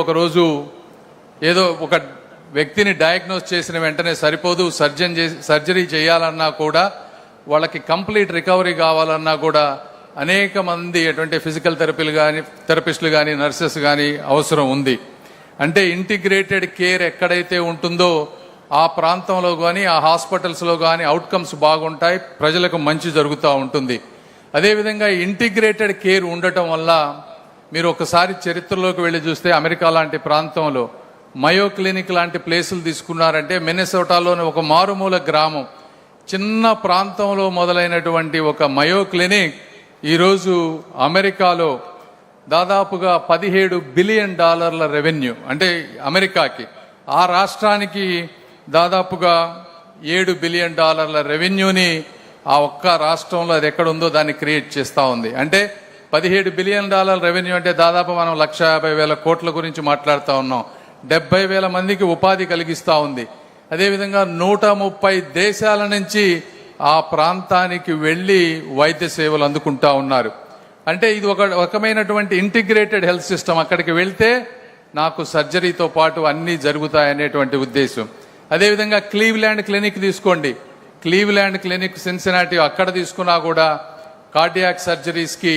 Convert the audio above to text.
ఒకరోజు ఏదో ఒక వ్యక్తిని డయాగ్నోస్ చేసిన వెంటనే సరిపోదు, సర్జరీ చేయాలన్నా కూడా వాళ్ళకి కంప్లీట్ రికవరీ కావాలన్నా కూడా అనేక మంది అటువంటి ఫిజికల్ థెరపిస్టులు కానీ నర్సెస్ కానీ అవసరం ఉంది. అంటే ఇంటిగ్రేటెడ్ కేర్ ఎక్కడైతే ఉంటుందో ఆ ప్రాంతంలో కానీ ఆ హాస్పిటల్స్లో కానీ అవుట్కమ్స్ బాగుంటాయి, ప్రజలకు మంచి జరుగుతూ ఉంటుంది. అదేవిధంగా ఇంటిగ్రేటెడ్ కేర్ ఉండటం వల్ల మీరు ఒకసారి చరిత్రలోకి వెళ్ళి చూస్తే అమెరికా లాంటి ప్రాంతంలో మయో క్లినిక్ లాంటి ప్లేసులు తీసుకున్నారంటే మిన్నెసోటాలోని ఒక మారుమూల గ్రామం, చిన్న ప్రాంతంలో మొదలైనటువంటి ఒక మయో క్లినిక్ ఈరోజు అమెరికాలో దాదాపుగా $17 బిలియన్ రెవెన్యూ, అంటే అమెరికాకి, ఆ రాష్ట్రానికి దాదాపుగా $7 బిలియన్ రెవెన్యూని ఆ ఒక్క రాష్ట్రంలో అది ఎక్కడుందో దాన్ని క్రియేట్ చేస్తూ ఉంది. అంటే $17 బిలియన్ రెవెన్యూ అంటే దాదాపు మనం 1,50,000 కోట్ల గురించి మాట్లాడుతూ ఉన్నాం. 70,000 మందికి ఉపాధి కలిగిస్తూ ఉంది. అదేవిధంగా 130 దేశాల నుంచి ఆ ప్రాంతానికి వెళ్ళి వైద్య సేవలు అందుకుంటా ఉన్నారు. అంటే ఇది ఒక రకమైనటువంటి ఇంటిగ్రేటెడ్ హెల్త్ సిస్టమ్. అక్కడికి వెళ్తే నాకు సర్జరీతో పాటు అన్నీ జరుగుతాయనేటువంటి ఉద్దేశం. అదేవిధంగా క్లీవ్లాండ్ క్లినిక్ తీసుకోండి. క్లీవ్లాండ్ క్లినిక్ సిన్సినాటి, అక్కడ తీసుకున్నా కూడా కార్డియాక్ సర్జరీస్కి